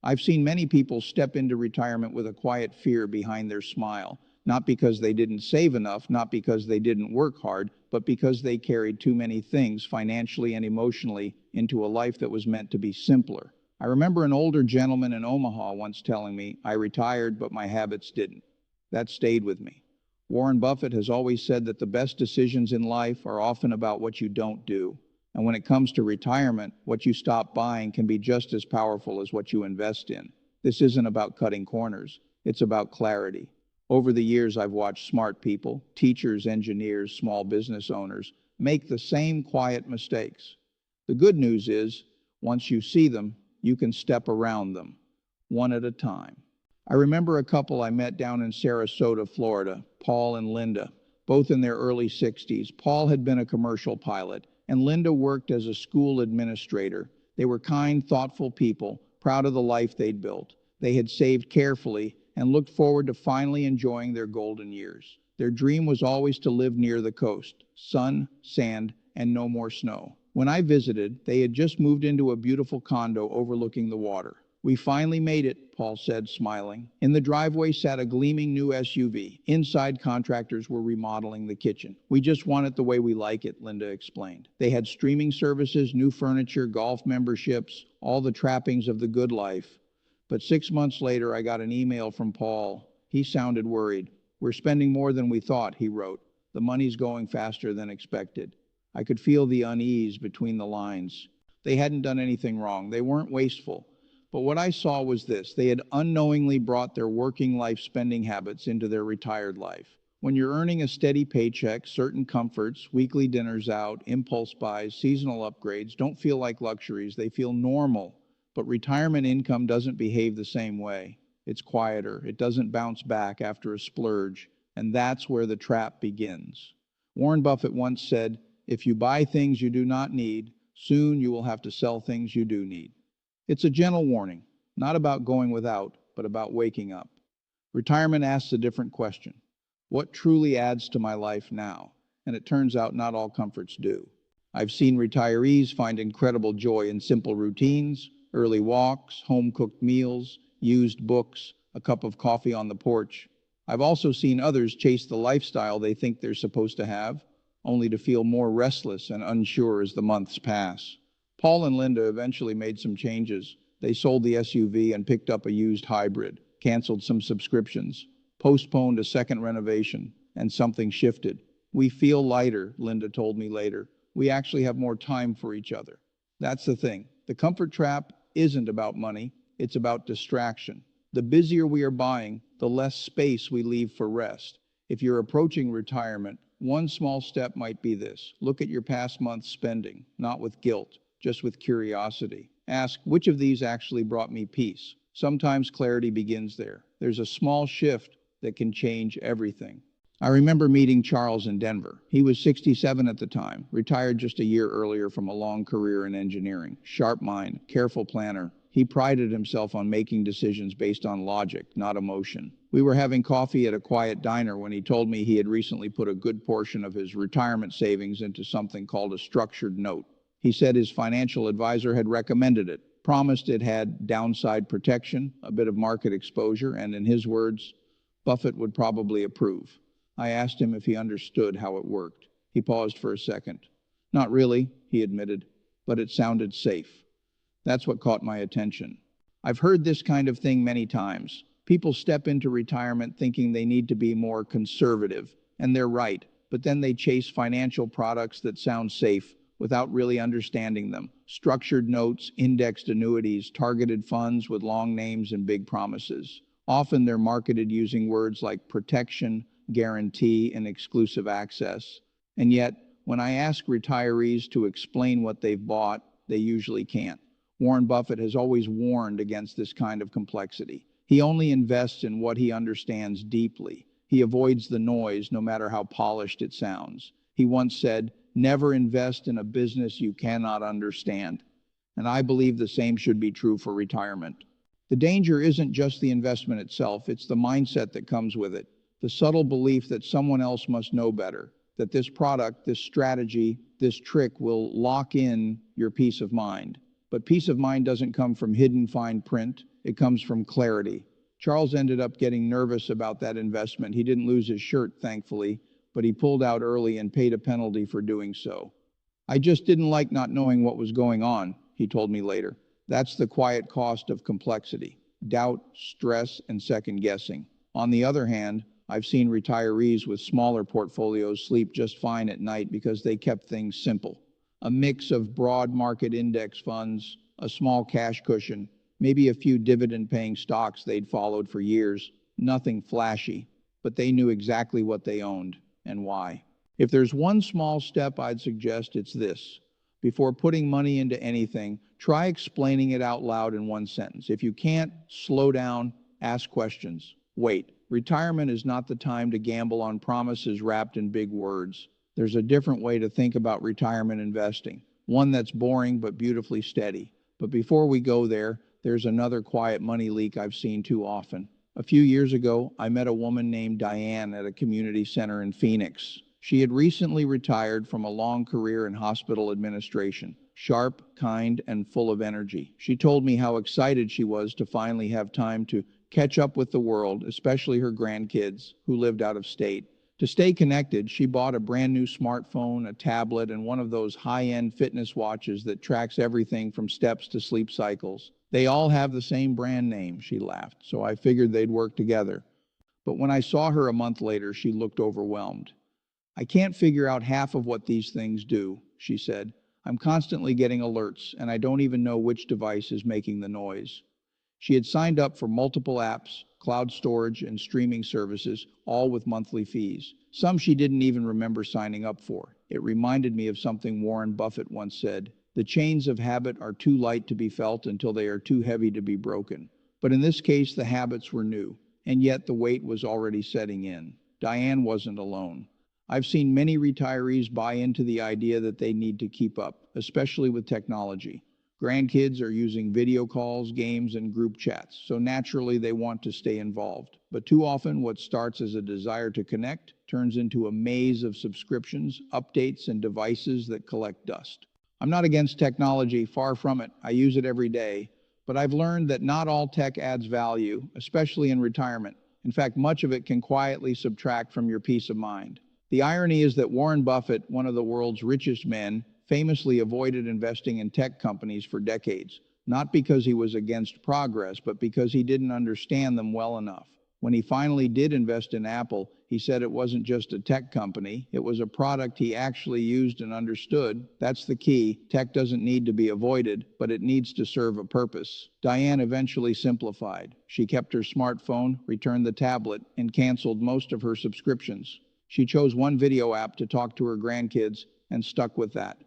I've seen many people step into retirement with a quiet fear behind their smile, not because they didn't save enough, not because they didn't work hard, but because they carried too many things financially and emotionally into a life that was meant to be simpler. I remember an older gentleman in Omaha once telling me, "I retired, but my habits didn't." That stayed with me. Warren Buffett has always said that the best decisions in life are often about what you don't do. And when it comes to retirement, what you stop buying can be just as powerful as what you invest in. This isn't about cutting corners, it's about clarity. Over the years, I've watched smart people, teachers, engineers, small business owners, make the same quiet mistakes. The good news is, once you see them, you can step around them, one at a time. I remember a couple I met down in Sarasota, Florida, Paul and Linda, both in their early 60s. Paul had been a commercial pilot, and Linda worked as a school administrator. They were kind, thoughtful people, proud of the life they'd built. They had saved carefully and looked forward to finally enjoying their golden years. Their dream was always to live near the coast, sun, sand, and no more snow. When I visited, they had just moved into a beautiful condo overlooking the water. "We finally made it," Paul said, smiling. In the driveway sat a gleaming new SUV. Inside, contractors were remodeling the kitchen. "We just want it the way we like it," Linda explained. They had streaming services, new furniture, golf memberships, all the trappings of the good life. But 6 months later, I got an email from Paul. He sounded worried. "We're spending more than we thought," he wrote. "The money's going faster than expected." I could feel the unease between the lines. They hadn't done anything wrong. They weren't wasteful. But what I saw was this: they had unknowingly brought their working life spending habits into their retired life. When you're earning a steady paycheck, certain comforts, weekly dinners out, impulse buys, seasonal upgrades don't feel like luxuries, they feel normal. But retirement income doesn't behave the same way. It's quieter, it doesn't bounce back after a splurge, and that's where the trap begins. Warren Buffett once said, "If you buy things you do not need, soon you will have to sell things you do need." It's a gentle warning, not about going without, but about waking up. Retirement asks a different question. What truly adds to my life now? And it turns out not all comforts do. I've seen retirees find incredible joy in simple routines, early walks, home-cooked meals, used books, a cup of coffee on the porch. I've also seen others chase the lifestyle they think they're supposed to have, only to feel more restless and unsure as the months pass. Paul and Linda eventually made some changes. They sold the SUV and picked up a used hybrid, canceled some subscriptions, postponed a second renovation, and something shifted. "We feel lighter," Linda told me later. "We actually have more time for each other." That's the thing. The comfort trap isn't about money, it's about distraction. The busier we are buying, the less space we leave for rest. If you're approaching retirement, one small step might be this: look at your past month's spending, not with guilt, just with curiosity. Ask, which of these actually brought me peace? Sometimes clarity begins there. There's a small shift that can change everything. I remember meeting Charles in Denver. He was 67 at the time, retired just a year earlier from a long career in engineering. Sharp mind, careful planner. He prided himself on making decisions based on logic, not emotion. We were having coffee at a quiet diner when he told me he had recently put a good portion of his retirement savings into something called a structured note. He said his financial advisor had recommended it, promised it had downside protection, a bit of market exposure, and in his words, Buffett would probably approve. I asked him if he understood how it worked. He paused for a second. "Not really," he admitted, "but it sounded safe." That's what caught my attention. I've heard this kind of thing many times. People step into retirement thinking they need to be more conservative, and they're right, but then they chase financial products that sound safe without really understanding them. Structured notes, indexed annuities, targeted funds with long names and big promises. Often they're marketed using words like protection, guarantee, and exclusive access. And yet, when I ask retirees to explain what they've bought, they usually can't. Warren Buffett has always warned against this kind of complexity. He only invests in what he understands deeply. He avoids the noise, no matter how polished it sounds. He once said, "Never invest in a business you cannot understand." And I believe the same should be true for retirement. The danger isn't just the investment itself, it's the mindset that comes with it. The subtle belief that someone else must know better, that this product, this strategy, this trick will lock in your peace of mind. But peace of mind doesn't come from hidden fine print. It comes from clarity. Charles ended up getting nervous about that investment. He didn't lose his shirt, thankfully, but he pulled out early and paid a penalty for doing so. I just didn't like not knowing what was going on, he told me later. That's the quiet cost of complexity: doubt, stress, and second guessing. On the other hand, I've seen retirees with smaller portfolios sleep just fine at night because they kept things simple. A mix of broad market index funds, a small cash cushion, maybe a few dividend paying stocks they'd followed for years. Nothing flashy, but they knew exactly what they owned and why. If there's one small step I'd suggest, it's this. Before putting money into anything, try explaining it out loud in one sentence. If you can't, slow down, ask questions. Wait. Retirement is not the time to gamble on promises wrapped in big words. There's a different way to think about retirement investing, one that's boring but beautifully steady. But before we go there, there's another quiet money leak I've seen too often. A few years ago, I met a woman named Diane at a community center in Phoenix. She had recently retired from a long career in hospital administration, sharp, kind, and full of energy. She told me how excited she was to finally have time to catch up with the world, especially her grandkids who lived out of state. To stay connected, she bought a brand new smartphone, a tablet, and one of those high-end fitness watches that tracks everything from steps to sleep cycles. They all have the same brand name, she laughed, so I figured they'd work together. But when I saw her a month later, she looked overwhelmed. I can't figure out half of what these things do, she said. I'm constantly getting alerts, and I don't even know which device is making the noise. She had signed up for multiple apps, cloud storage, and streaming services, all with monthly fees. Some she didn't even remember signing up for. It reminded me of something Warren Buffett once said: "The chains of habit are too light to be felt until they are too heavy to be broken." But in this case, the habits were new, and yet the weight was already setting in. Diane wasn't alone. I've seen many retirees buy into the idea that they need to keep up, especially with technology. Grandkids are using video calls, games, and group chats, so naturally they want to stay involved. But too often, what starts as a desire to connect turns into a maze of subscriptions, updates, and devices that collect dust. I'm not against technology, far from it. I use it every day. But I've learned that not all tech adds value, especially in retirement. In fact, much of it can quietly subtract from your peace of mind. The irony is that Warren Buffett, one of the world's richest men, famously avoided investing in tech companies for decades, not because he was against progress, but because he didn't understand them well enough. When he finally did invest in Apple, he said it wasn't just a tech company, it was a product he actually used and understood. That's the key. Tech doesn't need to be avoided, but it needs to serve a purpose. Diane eventually simplified. She kept her smartphone, returned the tablet, and canceled most of her subscriptions. She chose one video app to talk to her grandkids and stuck with that.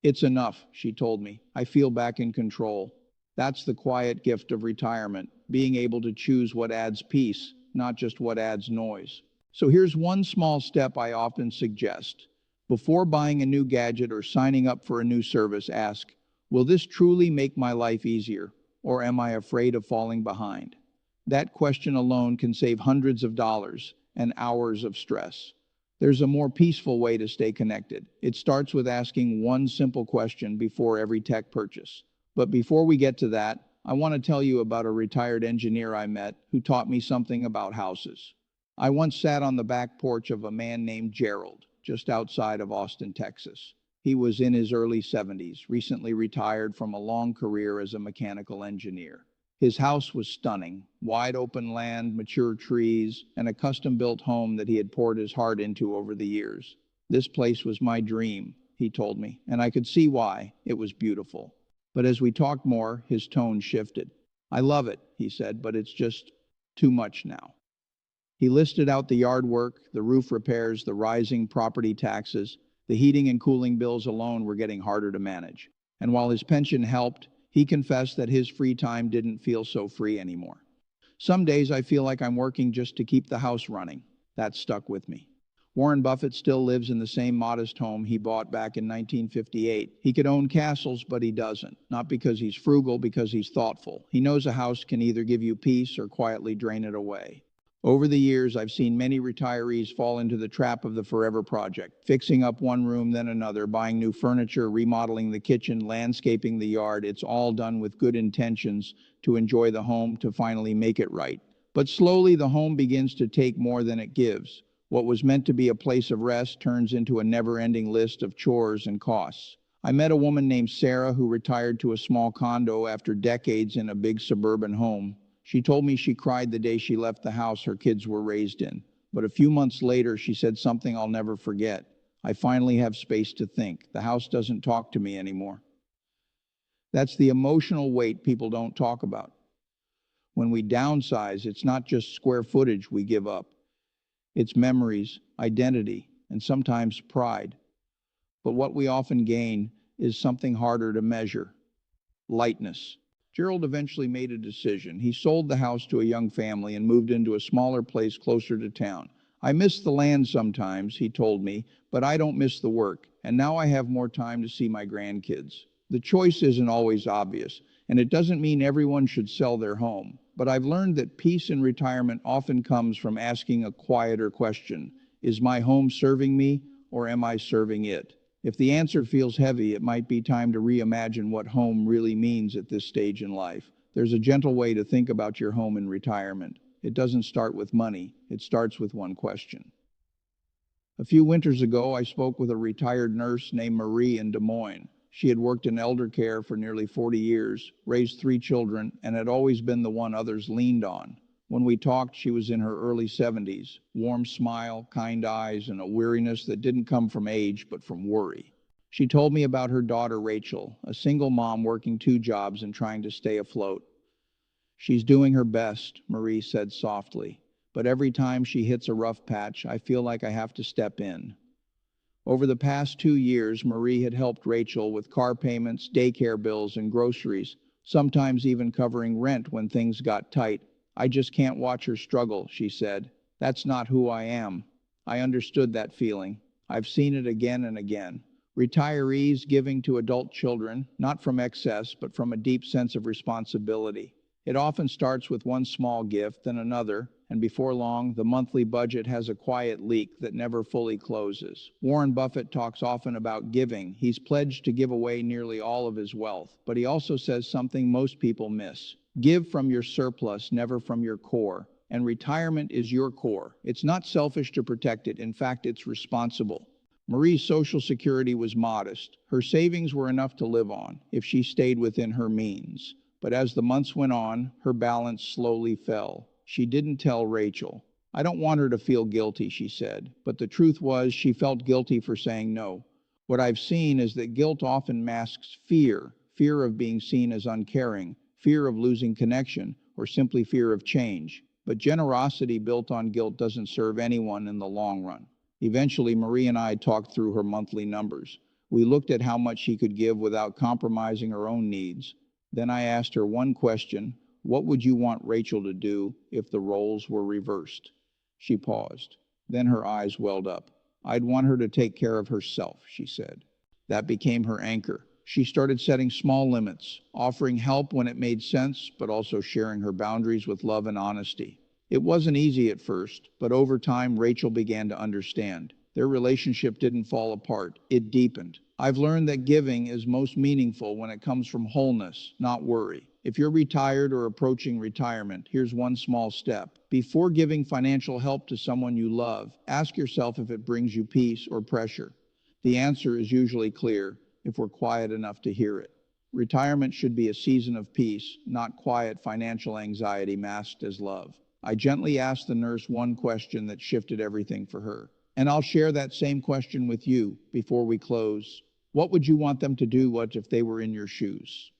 It's enough, she told me. I feel back in control. That's the quiet gift of retirement, being able to choose what adds peace, not just what adds noise. So here's one small step I often suggest. Before buying a new gadget or signing up for a new service, ask, will this truly make my life easier, or am I afraid of falling behind? That question alone can save hundreds of dollars and hours of stress. There's a more peaceful way to stay connected. It starts with asking one simple question before every tech purchase. But before we get to that, I want to tell you about a retired engineer I met who taught me something about houses. I once sat on the back porch of a man named Gerald, just outside of Austin, Texas. He was in his early 70s, recently retired from a long career as a mechanical engineer. His house was stunning: wide open land, mature trees, and a custom-built home that he had poured his heart into over the years. This place was my dream, he told me, and I could see why. It was beautiful. But as we talked more, his tone shifted. I love it, he said, but it's just too much now. He listed out the yard work, the roof repairs, the rising property taxes. The heating and cooling bills alone were getting harder to manage. And while his pension helped, he confessed that his free time didn't feel so free anymore. Some days I feel like I'm working just to keep the house running. That stuck with me. Warren Buffett still lives in the same modest home he bought back in 1958. He could own castles, but he doesn't. Not because he's frugal, because he's thoughtful. He knows a house can either give you peace or quietly drain it away. Over the years, I've seen many retirees fall into the trap of the forever project, fixing up one room, then another, buying new furniture, remodeling the kitchen, landscaping the yard. It's all done with good intentions to enjoy the home, to finally make it right. But slowly, the home begins to take more than it gives. What was meant to be a place of rest turns into a never-ending list of chores and costs. I met a woman named Sarah who retired to a small condo after decades in a big suburban home. She told me she cried the day she left the house her kids were raised in. But a few months later, she said something I'll never forget. I finally have space to think. The house doesn't talk to me anymore. That's the emotional weight people don't talk about. When we downsize, it's not just square footage we give up. It's memories, identity, and sometimes pride. But what we often gain is something harder to measure: lightness. Gerald eventually made a decision. He sold the house to a young family and moved into a smaller place closer to town. I miss the land sometimes, he told me, but I don't miss the work, and now I have more time to see my grandkids. The choice isn't always obvious, and it doesn't mean everyone should sell their home. But I've learned that peace in retirement often comes from asking a quieter question: is my home serving me, or am I serving it? If the answer feels heavy, it might be time to reimagine what home really means at this stage in life. There's a gentle way to think about your home in retirement. It doesn't start with money, it starts with one question. A few winters ago, I spoke with a retired nurse named Marie in Des Moines. She had worked in elder care for nearly 40 years, raised 3 children, and had always been the one others leaned on. When we talked, she was in her early 70s, warm smile, kind eyes, and a weariness that didn't come from age but from worry. She told me about her daughter Rachel, a single mom working 2 jobs and trying to stay afloat. She's doing her best, Marie said softly, but every time she hits a rough patch, I feel like I have to step in. Over the past 2 years, Marie had helped Rachel with car payments, daycare bills, and groceries, sometimes even covering rent when things got tight. I just can't watch her struggle, she said. That's not who I am. I understood that feeling. I've seen it again and again. Retirees giving to adult children, not from excess, but from a deep sense of responsibility. It often starts with one small gift, then another, and before long, the monthly budget has a quiet leak that never fully closes. Warren Buffett talks often about giving. He's pledged to give away nearly all of his wealth, but he also says something most people miss: give from your surplus, never from your core. And retirement is your core. It's not selfish to protect it. In fact, it's responsible. Marie's Social Security was modest. Her savings were enough to live on if she stayed within her means. But as the months went on, her balance slowly fell. She didn't tell Rachel. I don't want her to feel guilty, she said. But the truth was, she felt guilty for saying no. What I've seen is that guilt often masks fear of being seen as uncaring, fear of losing connection, or simply fear of change. But generosity built on guilt doesn't serve anyone in the long run. Eventually, Marie and I talked through her monthly numbers. We looked at how much she could give without compromising her own needs. Then I asked her one question: what would you want Rachel to do if the roles were reversed? She paused. Then her eyes welled up. I'd want her to take care of herself, she said. That became her anchor. She started setting small limits, offering help when it made sense, but also sharing her boundaries with love and honesty. It wasn't easy at first, but over time, Rachel began to understand. Their relationship didn't fall apart, it deepened. I've learned that giving is most meaningful when it comes from wholeness, not worry. If you're retired or approaching retirement, here's one small step. Before giving financial help to someone you love, ask yourself if it brings you peace or pressure. The answer is usually clear if we're quiet enough to hear it. Retirement should be a season of peace, not quiet financial anxiety masked as love. I gently asked the nurse one question that shifted everything for her. And I'll share that same question with you before we close. What would you want them to do if they were in your shoes?